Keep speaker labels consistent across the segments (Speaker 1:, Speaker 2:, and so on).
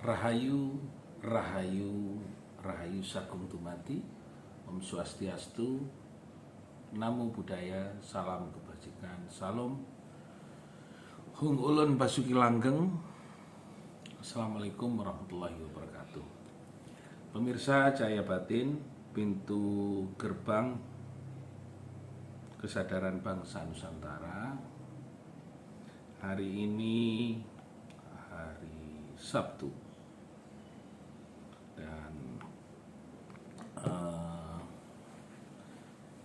Speaker 1: Rahayu, Rahayu, Rahayu Sagung Dumadi, Om Swastiastu, Namo Buddhaya, Salam Kebajikan, Salam Hung Ulun Basuki Langgeng. Assalamualaikum warahmatullahi wabarakatuh. Pemirsa Cahaya Batin, pintu gerbang kesadaran bangsa Nusantara. Hari ini hari Sabtu, dan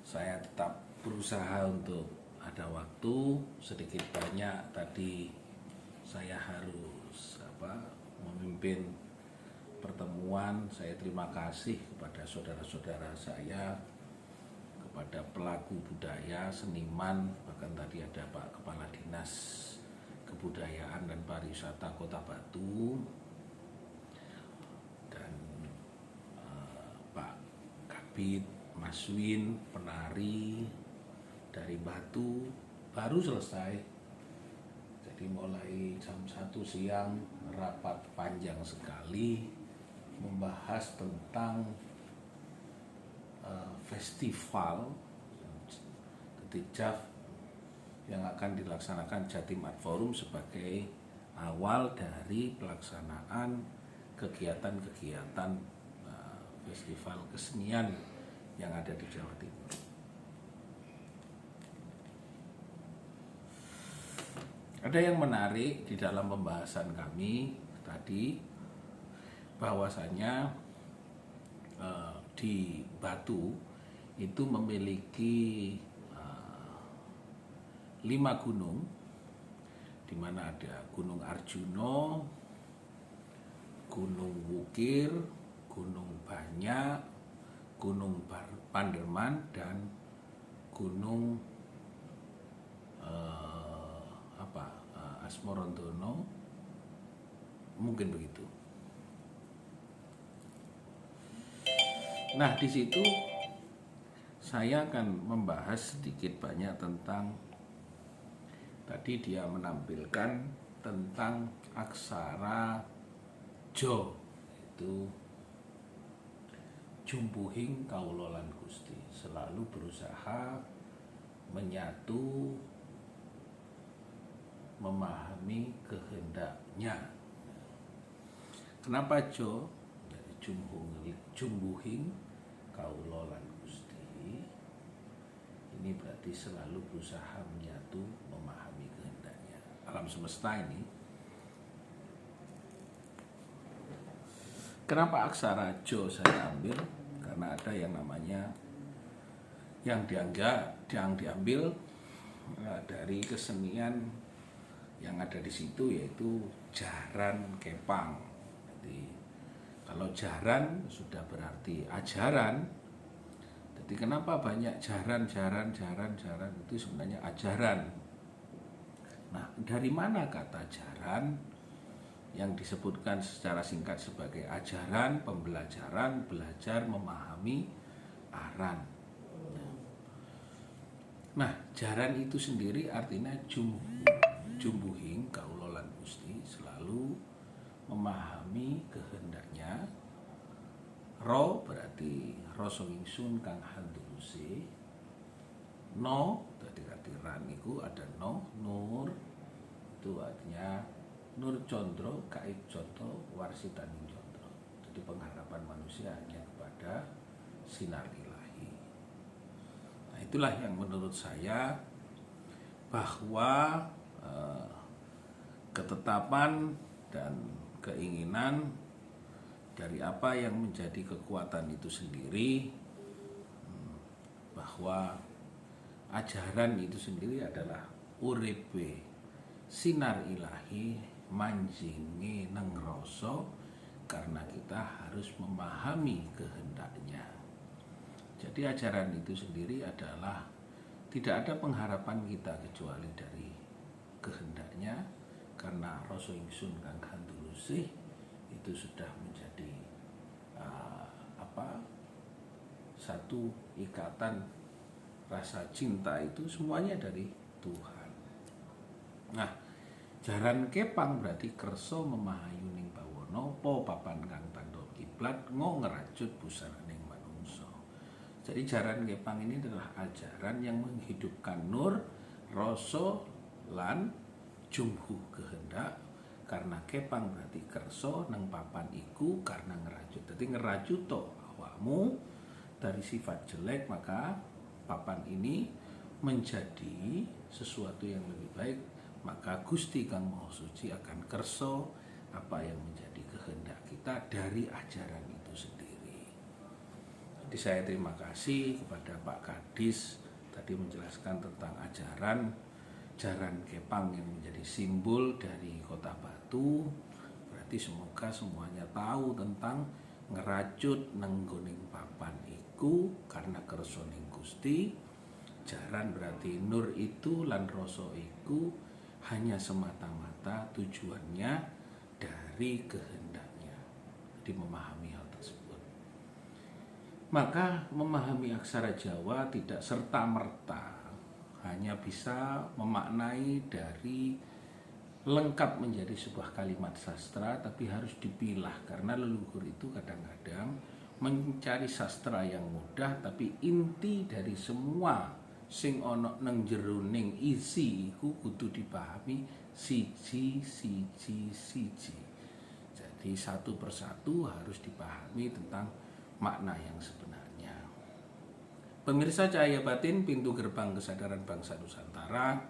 Speaker 1: saya tetap berusaha untuk ada waktu sedikit banyak. Tadi saya harus memimpin pertemuan. Saya terima kasih kepada saudara-saudara saya, kepada pelaku budaya, seniman, bahkan tadi ada Pak Kepala Dinas Kebudayaan dan Pariwisata Kota Batu, dan Pak Kabid, Mas Win, penari dari Batu, baru selesai. Jadi mulai jam 1 siang rapat panjang sekali membahas tentang festival Detijaf yang akan dilaksanakan Jatim Art Forum sebagai awal dari pelaksanaan kegiatan-kegiatan festival kesenian yang ada di Jawa Timur. Ada yang menarik di dalam pembahasan kami tadi, bahwasanya di Batu itu memiliki 5 gunung, di mana ada Gunung Arjuno, Gunung Wukir, Gunung Banyak, Gunung Panderman, dan Gunung Asmorondono, mungkin begitu. Nah, di situ saya akan membahas sedikit banyak tentang, tadi dia menampilkan tentang aksara Jo, itu Jumbuhing Kawula lan Gusti, selalu berusaha menyatu, memahami kehendaknya. Kenapa Jo? Dari Jumbuhing Kawula lan Gusti, ini berarti selalu berusaha menyatu, memahami kehendaknya. Alam semesta ini. Kenapa aksara Jo saya ambil? Karena ada yang namanya, yang diambil dari kesenian yang ada di situ, yaitu jaran kepang. Jadi kalau jaran sudah berarti ajaran. Jadi kenapa banyak jaran itu sebenarnya ajaran. Nah, dari mana kata jaran yang disebutkan secara singkat sebagai ajaran, pembelajaran, belajar, memahami, aran. Nah, jaran itu sendiri artinya Jumbuhing Kawula lan Gusti, selalu memahami kehendaknya. Ro berarti rasa ingsun kang handuluse. No dadi ran iku ada no, nur itu artinya Nur Condro, Kaib Conto, Warsitaning Condro. Jadi pengharapan manusia hanya kepada sinar ilahi. Nah, itulah yang menurut saya, bahwa ketetapan dan keinginan dari apa yang menjadi kekuatan itu sendiri, bahwa ajaran itu sendiri adalah uripe sinar ilahi manjingi neng rasa, karena kita harus memahami kehendaknya. Jadi ajaran itu sendiri adalah tidak ada pengharapan kita kecuali dari kehendaknya, karena rasa ingsun kang handuluse itu sudah menjadi satu ikatan rasa cinta, itu semuanya dari Tuhan. Nah, jaran kepang berarti kerso memahayuning bawono. nopo papan kang tandha kiblat ngerajut busananing manungsa. Jadi ajaran kepang ini adalah ajaran yang menghidupkan nur, rasa lan jumhu kehendak. Karena kepang berarti kerso nang papan iku karena ngerajut. Jadi ngerajut to awakmu dari sifat jelek, maka papan ini menjadi sesuatu yang lebih baik. Maka Gusti Kang Maha Suci akan kerso apa yang menjadi kehendak kita dari ajaran itu sendiri. Jadi saya terima kasih kepada Pak Kadis tadi menjelaskan tentang ajaran kepang yang menjadi simbol dari Kota Batu. Berarti semoga semuanya tahu tentang ngerajut nenggoning papan iku karena kersoning Gusti. Jaran berarti nur itu lan rasa iku hanya semata-mata tujuannya dari kehendaknya. Jadi memahami hal tersebut. Maka memahami aksara Jawa tidak serta-merta hanya bisa memaknai dari lengkap menjadi sebuah kalimat sastra, tapi harus dipilah karena leluhur itu kadang-kadang mencari sastra yang mudah, tapi inti dari semua sing ono nang jeroning isi iku kudu dipahami siji. Jadi satu persatu harus dipahami tentang makna yang sebenarnya. Pemirsa Cahaya Batin, pintu gerbang kesadaran bangsa Nusantara.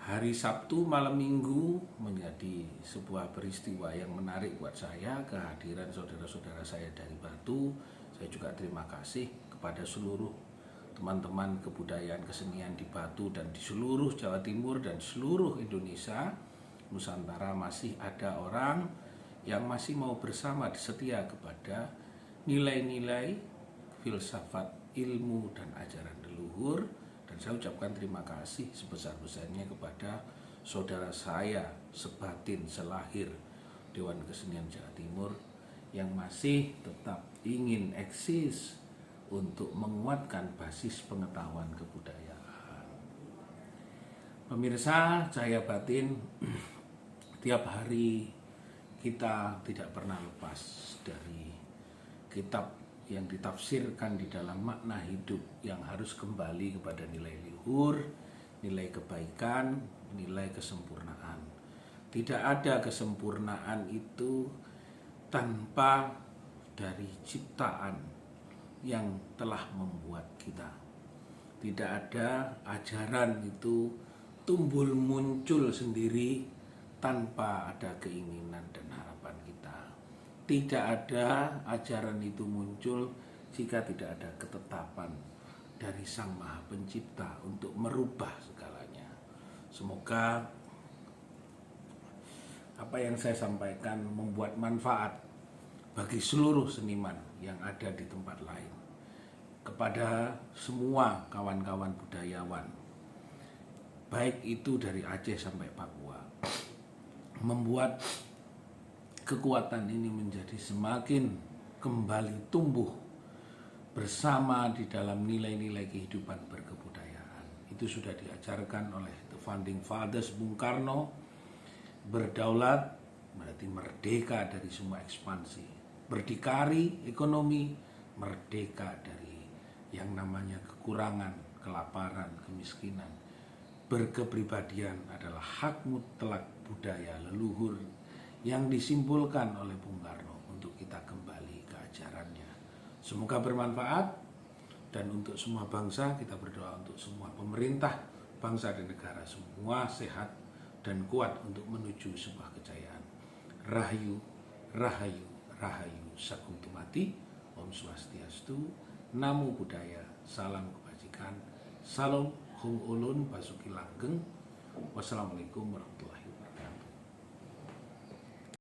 Speaker 1: Hari Sabtu malam Minggu menjadi sebuah peristiwa yang menarik buat saya, kehadiran saudara-saudara saya dari Batu. Saya juga terima kasih kepada seluruh teman-teman kebudayaan kesenian di Batu dan di seluruh Jawa Timur dan seluruh Indonesia. Nusantara masih ada orang yang masih mau bersama setia kepada nilai-nilai filsafat, ilmu dan ajaran leluhur. Dan saya ucapkan terima kasih sebesar-besarnya kepada saudara saya sebatin selahir Dewan Kesenian Jawa Timur yang masih tetap ingin eksis untuk menguatkan basis pengetahuan kebudayaan. Pemirsa Cahaya Batin, tiap hari kita tidak pernah lepas dari kitab yang ditafsirkan di dalam makna hidup yang harus kembali kepada nilai luhur, nilai kebaikan, nilai kesempurnaan. Tidak ada kesempurnaan itu tanpa dari ciptaan yang telah membuat kita. Tidak ada ajaran itu tumbuh muncul sendiri tanpa ada keinginan dan harapan kita. Tidak ada ajaran itu muncul jika tidak ada ketetapan dari Sang Maha Pencipta untuk merubah segalanya. Semoga apa yang saya sampaikan membuat manfaat bagi seluruh seniman yang ada di tempat lain. Kepada semua kawan-kawan budayawan, baik itu dari Aceh sampai Papua, membuat kekuatan ini menjadi semakin kembali tumbuh bersama di dalam nilai-nilai kehidupan berkebudayaan. Itu sudah diajarkan oleh the founding fathers Bung Karno. Berdaulat berarti merdeka dari semua ekspansi. Berdikari ekonomi, merdeka dari yang namanya kekurangan, kelaparan, kemiskinan. Berkepribadian adalah hak mutlak budaya leluhur yang disimbolkan oleh Bung Karno untuk kita kembali ke ajarannya. Semoga bermanfaat, dan untuk semua bangsa kita berdoa untuk semua pemerintah, bangsa dan negara semua sehat dan kuat untuk menuju sebuah kejayaan. Rahayu, rahayu, rahayu sakuntumati. Om Swastiastu, Namo Buddhaya, salam kebajikan, salam hum ulun basuki langgeng. Wassalamualaikum warahmatullahi wabarakatuh.